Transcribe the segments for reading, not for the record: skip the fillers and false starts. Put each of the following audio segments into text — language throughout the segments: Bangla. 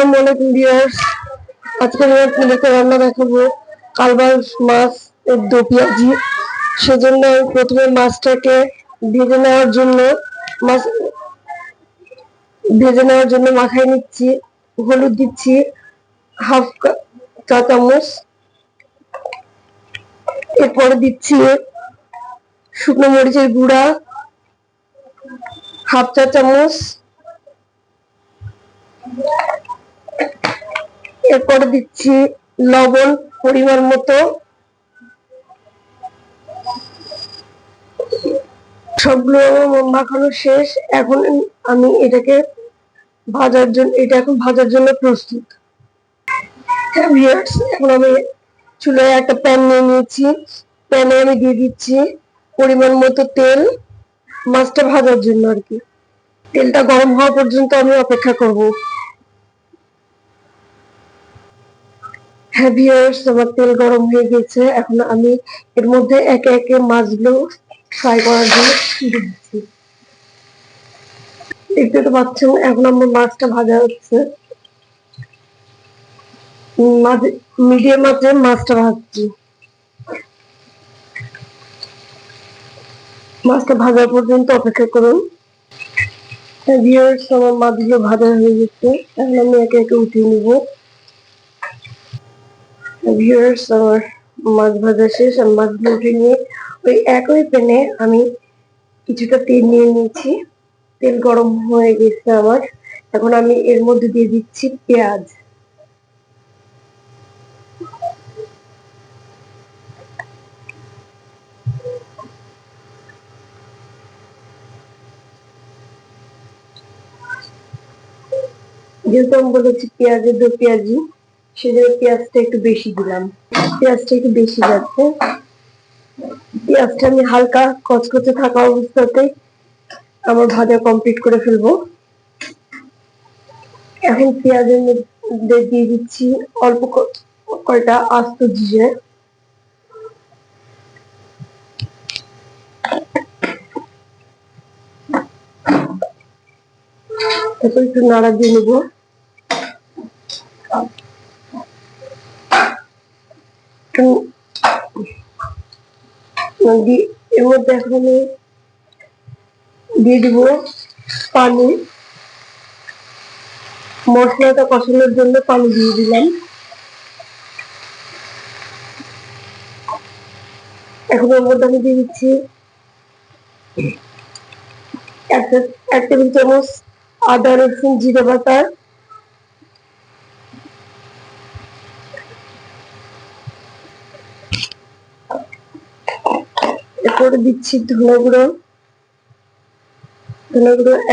আসসালামু আলাইকুম ভিউয়ার্স। আজকে আমি আপনাদেরকে রান্না দেখাবো কালবাউস মাছ এর দো পেঁয়াজি। সেজন্য আমি প্রথমে মাছটাকে ভেজে নেওয়ার জন্য মাছ মাখাই নিচ্ছি। হলুদ দিচ্ছি হাফ চা চামচ, এরপরে দিচ্ছি শুকনো মরিচের গুঁড়া হাফ চা চামচ, এরপরে দিচ্ছি লবণ পরিমাণ মতো। সবগুলো মাখানো শেষ। এখন আমি এটা এখন ভাজার জন্য প্রস্তুত। হ্যাঁ ভিউয়ার্স, এখন আমি চুলায় একটা প্যান নিয়ে নিয়েছি। প্যানে আমি দিয়ে দিচ্ছি পরিমাণ মতো তেল, মাছটা ভাজার জন্য আর কি। তেলটা গরম হওয়া পর্যন্ত আমি অপেক্ষা করব। হ্যাঁ ভিউয়ার্স, আমার তেল গরম হয়ে গেছে। এখন আমি এর মধ্যে একে একে মাছগুলো ফ্রাই করার জন্য দিয়ে দিচ্ছি। দেখতে তো পাচ্ছেন এখন আমার মাছটা ভাজা হচ্ছে। মিডিয়াম আঁচে মাছটা ভাজছি। মাছটা ভাজা পর্যন্ত অপেক্ষা করুন। ভিউয়ার্স, আমার মাছগুলো ভাজা হয়ে গেছে। এখন আমি একে একে উঠিয়ে নিব। ভিউয়ার্স, আমার মাছ ভাজা শেষ। আমি মাছগুলো উঠিয়ে নিয়ে ওই একই প্যানে আমি কিছুটা তেল নিয়ে নিয়েছি। তেল গরম হয়ে গেছে আমার। এখন আমি এর মধ্যে দিয়ে দিচ্ছি পেঁয়াজ। যেহেতু আমি বলেছি পেঁয়াজের দো পেঁয়াজি, সেজন্য পেঁয়াজটা একটু বেশি দিলাম। পেঁয়াজটা একটু বেশি যাচ্ছে। পেঁয়াজটা আমি হালকা কচকচে থাকা অবস্থাতে আমার ভাজা কমপ্লিট করে ফেলবো। এখন পেঁয়াজের মধ্যে দিয়ে দিচ্ছি অল্প কয়টা আস্ত জিরে। তারপর একটু নাড়া দিয়ে নেবো। এর মধ্যে এখন আমি দিয়ে দিব পানি। মশলাটা কষানোর জন্য পানি দিয়ে দিলাম। এখন এর মধ্যে আমি দিয়ে দিচ্ছি এক টেবিল চামচ আদা রসুন জিরে বাটা, এরপরে দিচ্ছি ধনে গুঁড়ো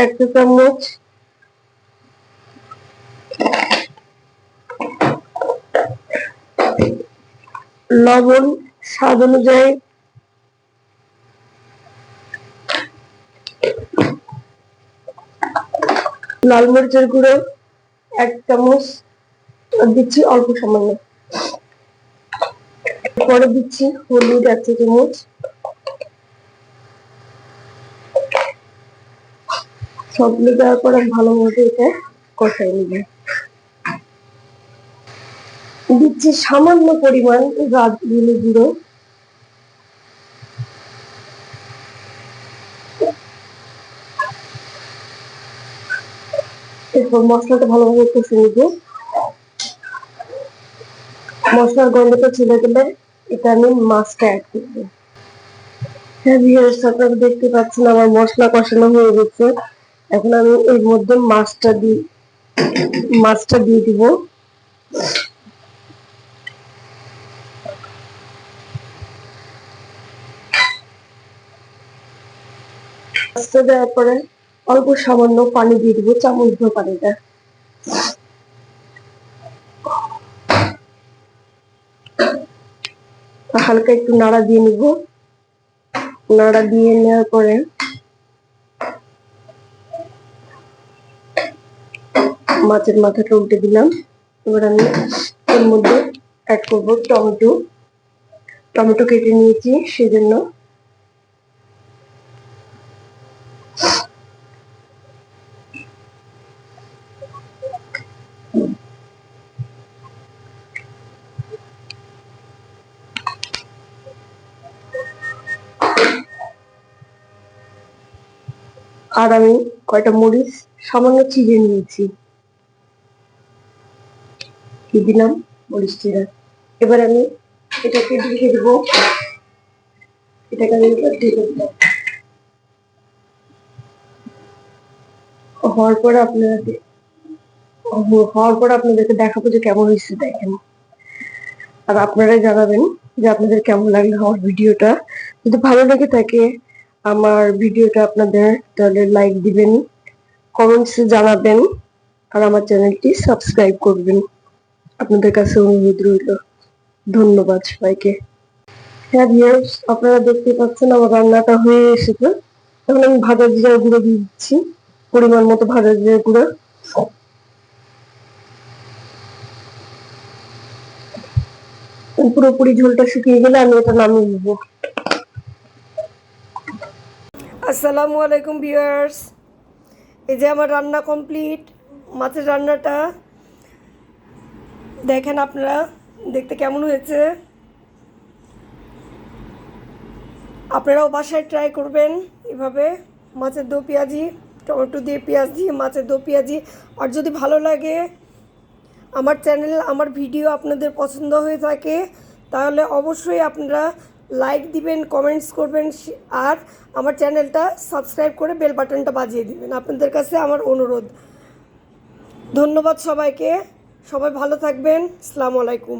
এক চা চামচ, লবণ স্বাদ অনুযায়ী, লাল মরিচের গুঁড়ো এক চামচ দিচ্ছি অল্প সামান্য, পরে দিচ্ছি হলুদ এক চা চামচ। সবগুলো দেওয়ার পর আমি ভালো মতো এটা কষাই নিব। দিচ্ছি সামান্য পরিমাণ রাঁধুনি গুঁড়ো। এরপর মশলাটা ভালোভাবে কষে নিব। মশলার গন্ধটা চলে গেলে এটা আমি মাছটা অ্যাড করব। হ্যাঁ ভিউয়ার্স, আপনারা দেখতে পাচ্ছেন আমার মশলা কষানো হয়ে গেছে। এখন আমি এর মধ্যে মাছটা দিয়ে দিব। মাছটা দেওয়ার পরে অল্প সামান্য পানি দিয়ে দিব, চামচ ধরে পানিটা। হালকা একটু নাড়া দিয়ে নিব। নাড়া দিয়ে নেওয়ার পরে মাছের মাথাটা উল্টে দিলাম। এবার আমি এর মধ্যে অ্যাড করব টমেটো কেটে নিয়েছি সেজন্য। আর আমি কয়টা মরিচ সামান্য চিড়ে নিয়েছি, কি দিলাম মরিচ চিড়া। এবার আমি এটাকে ঢেকে দেবো, এটাকে আমি এবার ঢেকে দিলাম। হওয়ার পরে আপনাদেরকে দেখাবো যে কেমন হয়েছে দেখেন। আর আপনারাই জানাবেন যে আপনাদের কেমন লাগলো আমার ভিডিওটা। যদি ভালো লেগে থাকে আমার ভিডিওটা আপনাদের, তাহলে লাইক দিবেন, কমেন্টসে জানাবেন, আর আমার চ্যানেলটি সাবস্ক্রাইব করবেন। আপনাদের কাছে অনুরোধ রইল। ধন্যবাদ সবাইকে। হ্যাঁ ভিউয়ার্স, আপনারা দেখতে পাচ্ছেন আমার রান্নাটা হয়ে এসেছে। এখন আমি ভাজা জিরার গুঁড়ো দিয়ে দিচ্ছি, পরিমাণ মতো ভাজা জিরার গুঁড়ো। পুরোপুরি ঝোলটা শুকিয়ে গেলে আমি এটা নামিয়ে নেব। আসসালামু আলাইকুম ভিউয়ার্স, এই যে আমার রান্না কমপ্লিট। মাছের রান্নাটা দেখেন আপনারা, দেখতে কেমন হয়েছে। আপনারাও বাসায় ট্রাই করবেন এভাবে মাছের দো পেঁয়াজি, টমেটো দিয়ে পেঁয়াজ দিয়ে মাছের দো পেঁয়াজি। আর যদি ভালো লাগে আমার চ্যানেল, আমার ভিডিও আপনাদের পছন্দ হয়ে থাকে, তাহলে অবশ্যই আপনারা লাইক দিবেন, কমেন্টস করবেন, আর আমার চ্যানেলটা সাবস্ক্রাইব করে বেল বাটনটা বাজিয়ে দিবেন। আপনাদের কাছে আমার অনুরোধ। ধন্যবাদ সবাইকে, সবাই ভালো থাকবেন। আসসালামু আলাইকুম।